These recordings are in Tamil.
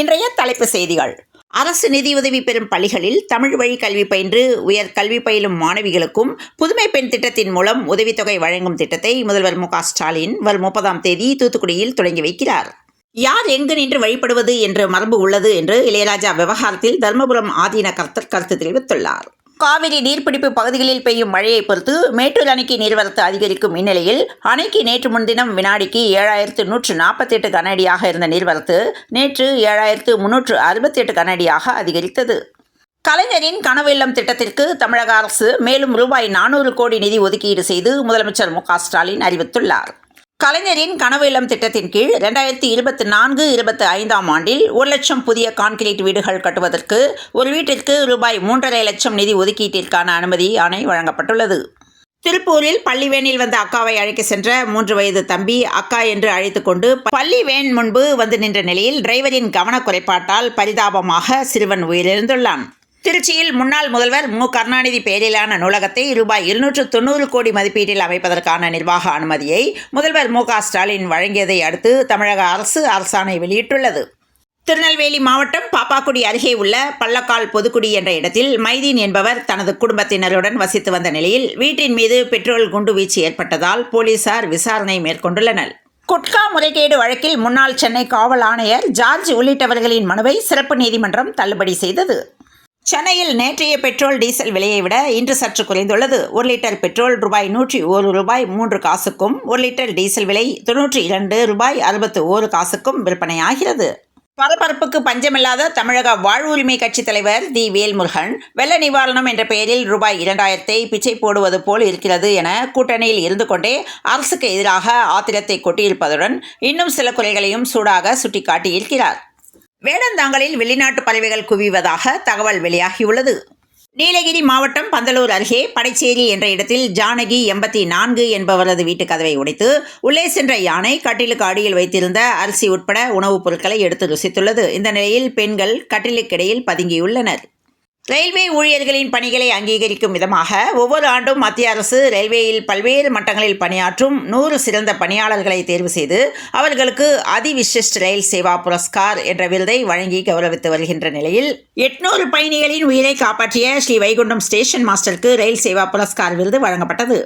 இன்றைய தலைப்புச் செய்திகள். அரசு நிதியுதவி பெறும் பள்ளிகளில் தமிழ் வழி கல்வி பயின்று உயர் கல்வி பயிலும் மாணவிகளுக்கும் புதுமை பெண் திட்டத்தின் மூலம் உதவித்தொகை வழங்கும் திட்டத்தை முதல்வர் மு.க.ஸ்டாலின் வரும் 30ஆம் தேதி தூத்துக்குடியில் தொடங்கி வைக்கிறார். யார் எங்கு நின்று வழிபடுவது என்ற மரபு உள்ளது என்று இளையராஜா விவகாரத்தில் தர்மபுரம் ஆதீன கர்த்தர் கருத்து தெரிவித்துள்ளார். காவிரி நீர்பிடிப்பு பகுதிகளில் பெய்யும் மழையை பொறுத்து மேட்டூர் அணைக்கு நீர்வரத்து அதிகரிக்கும் இந்நிலையில் அணைக்கு நேற்று முன்தினம் வினாடிக்கு 7148 கன அடியாக இருந்த நீர்வரத்து நேற்று 7368 கன அடியாக அதிகரித்தது. கலைஞரின் கனவு இல்லம் திட்டத்திற்கு தமிழக அரசு மேலும் ரூபாய் 400 கோடி நிதி ஒதுக்கீடு செய்து முதலமைச்சர் மு.க.ஸ்டாலின் அறிவித்துள்ளார். கலைஞரின் கனவு இல்லம் திட்டத்தின் கீழ் 2024-25ஆம் ஆண்டில் 1 லட்சம் புதிய கான்கிரீட் வீடுகள் கட்டுவதற்கு ஒரு வீட்டிற்கு ரூபாய் 3.5 லட்சம் நிதி ஒதுக்கீட்டிற்கான அனுமதி ஆணை வழங்கப்பட்டுள்ளது. திருப்பூரில் பள்ளி வேனில் வந்த அக்காவை அழைக்க சென்ற 3 வயது தம்பி அக்கா என்று அழைத்து கொண்டு பள்ளி வேன் முன்பு வந்து நின்ற நிலையில் டிரைவரின் கவனக்குறைபாட்டால் பரிதாபமாக சிறுவன் உயிரிழந்துள்ளான். திருச்சியில் முன்னாள் முதல்வர் மு. கருணாநிதி பெயரிலான நூலகத்தை ரூபாய் 290 கோடி மதிப்பீட்டில் அமைப்பதற்கான நிர்வாக அனுமதியை முதல்வர் மு.க.ஸ்டாலின் வழங்கியதை அடுத்து தமிழக அரசு அரசாணை வெளியிட்டுள்ளது. திருநெல்வேலி மாவட்டம் பாப்பாக்குடி அருகே உள்ள பள்ளக்கால் பொதுக்குடி என்ற இடத்தில் மைதீன் என்பவர் தனது குடும்பத்தினருடன் வசித்து வந்த நிலையில் வீட்டின் மீது பெட்ரோல் குண்டுவீச்சு ஏற்பட்டதால் போலீசார் விசாரணை மேற்கொண்டுள்ளனர். குட்கா முறைகேடு வழக்கில் முன்னாள் சென்னை காவல் ஆணையர் ஜார்ஜ் உள்ளிட்டவர்களின் மனுவை சிறப்பு நீதிமன்றம் தள்ளுபடி செய்தது. சென்னையில் நேற்றைய பெட்ரோல் டீசல் விலையை விட இன்று சற்று குறைந்துள்ளது. 1 லிட்டர் பெட்ரோல் ரூபாய் 101 ரூபாய் 3 காசுக்கும் 1 லிட்டர் டீசல் விலை 92 ரூபாய் 61 காசுக்கும் விற்பனையாகிறது. பரபரப்புக்கு பஞ்சமில்லாத தமிழக வாழ்வுரிமை கட்சித் தலைவர் தி. வேல்முருகன் வெள்ள நிவாரணம் என்ற பெயரில் ரூபாய் 2000ஐ பிச்சை போடுவது போல் இருக்கிறது என கூட்டணியில் இருந்து கொண்டே அரசுக்கு எதிராக ஆத்திரத்தை கொட்டியிருப்பதுடன் இன்னும் சில குறைகளையும் சூடாக சுட்டிக்காட்டியிருக்கிறார். வேடந்தாங்கலில் வெளிநாட்டு பறவைகள் குவிவதாக தகவல் வெளியாகியுள்ளது. நீலகிரி மாவட்டம் பந்தலூர் அருகே படைச்சேரி என்ற இடத்தில் ஜானகி 84 என்பவரது வீட்டு கதவை உடைத்து உள்ளே சென்ற யானை கட்டிலுக்கு அடியில் வைத்திருந்த அரிசி உட்பட உணவுப் பொருட்களை எடுத்து ருசித்துள்ளது. இந்த நிலையில் பெண்கள் கட்டிலுக்கிடையில் பதுங்கியுள்ளனர். ரயில்வே ஊழியர்களின் பணிகளை அங்கீகரிக்கும் விதமாக ஒவ்வொரு ஆண்டும் மத்திய அரசு ரயில்வேயில் பல்வேறு மட்டங்களில் பணியாற்றும் 100 சிறந்த பணியாளர்களை தேர்வு செய்து அவர்களுக்கு அதிவிசிஷ்ட் ரயில் சேவா புரஸ்கார் என்ற விருதை வழங்கி கௌரவித்து வருகின்ற நிலையில் 800 பயணிகளின் உயிரை காப்பாற்றிய ஸ்ரீ வைகுண்டம் ஸ்டேஷன் மாஸ்டருக்கு ரயில் சேவா புரஸ்கார் விருது வழங்கப்பட்டது.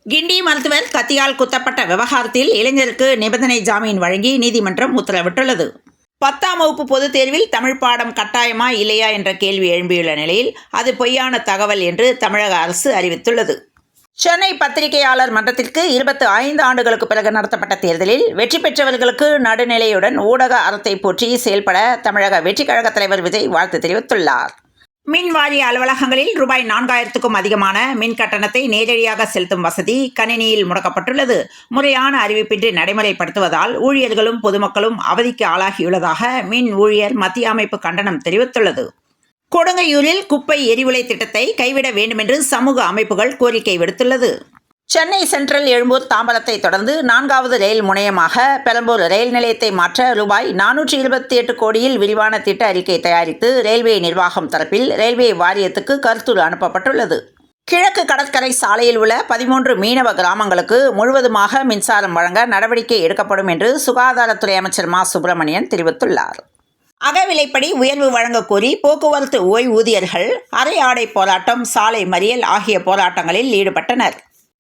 கிண்டி மருத்துவர் கத்தியால் குத்தப்பட்ட விவகாரத்தில் இளைஞருக்கு நிபந்தனை ஜாமீன் வழங்கி நீதிமன்றம் உத்தரவிட்டுள்ளது. 10ஆம் வகுப்பு பொதுத் தேர்வில் தமிழ் பாடம் கட்டாயமா இல்லையா என்ற கேள்வி எழும்பியுள்ள நிலையில் அது பொய்யான தகவல் என்று தமிழக அரசு அறிவித்துள்ளது. சென்னை பத்திரிகையாளர் மன்றத்திற்கு 25 ஆண்டுகளுக்கு பிறகு நடத்தப்பட்ட தேர்தலில் வெற்றி பெற்றவர்களுக்கு நடுநிலையுடன் ஊடக அறத்தை போற்றி செயல்பட தமிழக வெற்றிக் கழக தலைவர் விஜய் வாழ்த்து தெரிவித்துள்ளார். மின் வாரிய அலுவலகங்களில் ரூபாய் 4000க்கும் அதிகமான மின் கட்டணத்தை நேரடியாக செலுத்தும் வசதி கணினியில் முடக்கப்பட்டுள்ளது. முறையான அறிவிப்பின்றி நடைமுறைப்படுத்துவதால் ஊழியர்களும் பொதுமக்களும் அவதிக்கு ஆளாகியுள்ளதாக மின் ஊழியர் மத்திய அமைப்பு கண்டனம் தெரிவித்துள்ளது. கொடுங்கையூரில் குப்பை எரிவுலை திட்டத்தை கைவிட வேண்டுமென்று சமூக அமைப்புகள் கோரிக்கை விடுத்துள்ளது. சென்னை சென்ட்ரல் எழும்பூர் தாம்பரத்தை தொடர்ந்து 4வது ரயில் முனையமாக பெரம்பூர் ரயில் நிலையத்தை மாற்ற ரூபாய் 428 கோடியில் விரிவான திட்ட அறிக்கை தயாரித்து ரயில்வே நிர்வாகம் தரப்பில் ரயில்வே வாரியத்துக்கு கருத்துரு அனுப்பப்பட்டுள்ளது. கிழக்கு கடற்கரை சாலையில் உள்ள 13 மீனவ கிராமங்களுக்கு முழுவதுமாக மின்சாரம் வழங்க நடவடிக்கை எடுக்கப்படும் என்று சுகாதாரத்துறை அமைச்சர் மா. சுப்பிரமணியன் தெரிவித்துள்ளார். அகவிலைப்படி உயர்வு வழங்க கோரி போக்குவரத்து ஓய்வூதியர்கள் அரை ஆடை போராட்டம், சாலை மறியல் ஆகிய போராட்டங்களில் ஈடுபட்டனர்.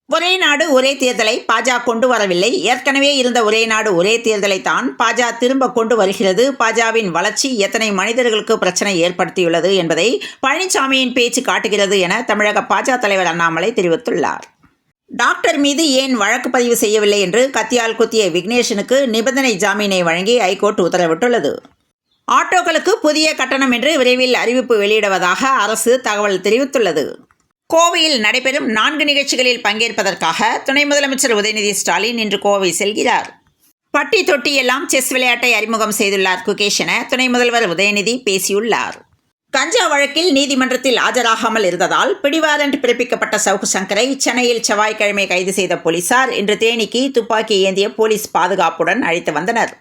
ஒரே நாடு ஒரே தேர்தலை பாஜ கொண்டு வரவில்லை. ஏற்கனவே இருந்த ஒரே நாடு ஒரே தேர்தலை தான் பாஜ திரும்ப கொண்டு வருகிறது. பாஜவின் வளர்ச்சி எத்தனை மனிதர்களுக்கு பிரச்சனை ஏற்படுத்தியுள்ளது என்பதை பழனிசாமியின் பேச்சு காட்டுகிறது என தமிழக பாஜ தலைவர் அண்ணாமலை தெரிவித்துள்ளார். டாக்டர் மீது ஏன் வழக்கு பதிவு செய்யவில்லை என்று கத்தியால் குத்திய விக்னேஷனுக்கு நிபந்தனை ஜாமீனை வழங்கி ஐகோர்ட் உத்தரவிட்டுள்ளது. ஆட்டோக்களுக்கு புதிய கட்டணம் என்று விரைவில் அறிவிப்பு வெளியிடுவதாக அரசு தகவல் தெரிவித்துள்ளது. கோவையில் நடைபெறும் 4 நிகழ்ச்சிகளில் பங்கேற்பதற்காக துணை முதலமைச்சர் உதயநிதி ஸ்டாலின் இன்று கோவை செல்கிறார். பட்டி தொட்டி எல்லாம் செஸ் விளையாட்டை அறிமுகம் செய்துள்ளார் குகேஷ் என துணை முதல்வர் உதயநிதி பேசியுள்ளார். கஞ்சா வழக்கில் நீதிமன்றத்தில் ஆஜராகாமல் இருந்ததால் பிடிவாரண்ட் பிறப்பிக்கப்பட்ட சவுக்கு சங்கரை சென்னையில் செவ்வாய்க்கிழமை கைது செய்த போலீசார் இன்று தேனிக்கு துப்பாக்கி ஏந்திய போலீஸ் பாதுகாப்புடன் அழைத்து வந்தனர்.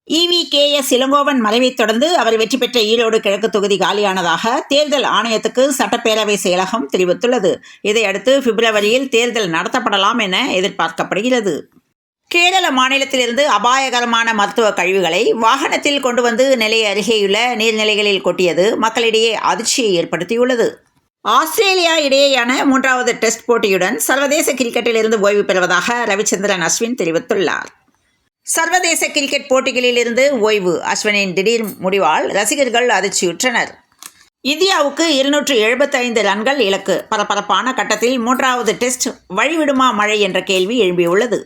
EVKS இளங்கோவன் மறைவைத் தொடர்ந்து அவர் வெற்றி பெற்ற ஈரோடு கிழக்கு தொகுதி காலியானதாக தேர்தல் ஆணையத்துக்கு சட்டப்பேரவை செயலகம் தெரிவித்துள்ளது. இதையடுத்து பிப்ரவரியில் தேர்தல் நடத்தப்படலாம் என எதிர்பார்க்கப்படுகிறது. கேரள மாநிலத்திலிருந்து அபாயகரமான மருத்துவ கழிவுகளை வாகனத்தில் கொண்டு வந்து நிலைய அருகேயுள்ள நீர்நிலைகளில் கொட்டியது மக்களிடையே அதிர்ச்சியை ஏற்படுத்தியுள்ளது. ஆஸ்திரேலியா இடையேயான 3வது டெஸ்ட் போட்டியுடன் சர்வதேச கிரிக்கெட்டிலிருந்து ஓய்வு பெறுவதாக ரவிச்சந்திரன் அஸ்வின் தெரிவித்துள்ளார். சர்வதேச கிரிக்கெட் போட்டிகளில் இருந்து ஓய்வு அஸ்வினின் திடீர் முடிவால் ரசிகர்கள் அதிர்ச்சியுற்றனர். இந்தியாவுக்கு 275 ரன்கள் இலக்கு. பரபரப்பான கட்டத்தில் 3வது டெஸ்ட் வழிவிடுமா மழை என்ற கேள்வி எழும்பியுள்ளது.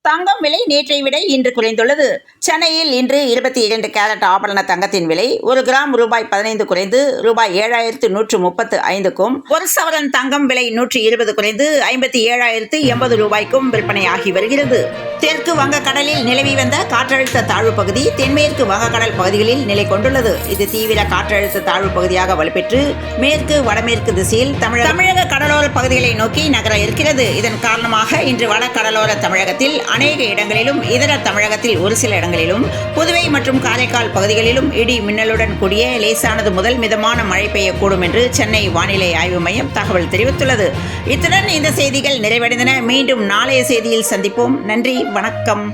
தங்கம் விலை நேற்றை விட இன்று குறைந்துள்ளது. சென்னையில் இன்று 22 கேரட் ஆபரண தங்கத்தின் விலை 1 கிராம் ரூபாய் 15 குறைந்து ரூபாய் 7135க்கும், 1 சவரன் தங்கம் விலை 120 குறைந்து 57,080 ரூபாய்க்கும் விற்பனையாகி வருகிறது. தெற்கு வங்கக்கடலில் நிலவி வந்த காற்றழுத்த தாழ்வு பகுதி தென்மேற்கு வங்கக்கடல் பகுதிகளில் நிலை கொண்டுள்ளது. இது தீவிர காற்றழுத்த தாழ்வு பகுதியாக வலுப்பெற்று மேற்கு வடமேற்கு திசையில் தமிழக கடலோர பகுதிகளை நோக்கி நகர இருக்கிறது. இதன் காரணமாக இன்று வட கடலோர தமிழகத்தில் அநேக இடங்களிலும், இதர தமிழகத்தில் ஒரு சில இடங்களிலும், புதுவை மற்றும் காரைக்கால் பகுதிகளிலும் இடி மின்னலுடன் கூடிய லேசானது முதல் மிதமான மழை பெய்யக்கூடும் என்று சென்னை வானிலை ஆய்வு மையம் தகவல் தெரிவித்துள்ளது. இத்துடன் இந்த செய்திகள் நிறைவடைந்தன. மீண்டும் நாளைய செய்தியில் சந்திப்போம். நன்றி, வணக்கம்.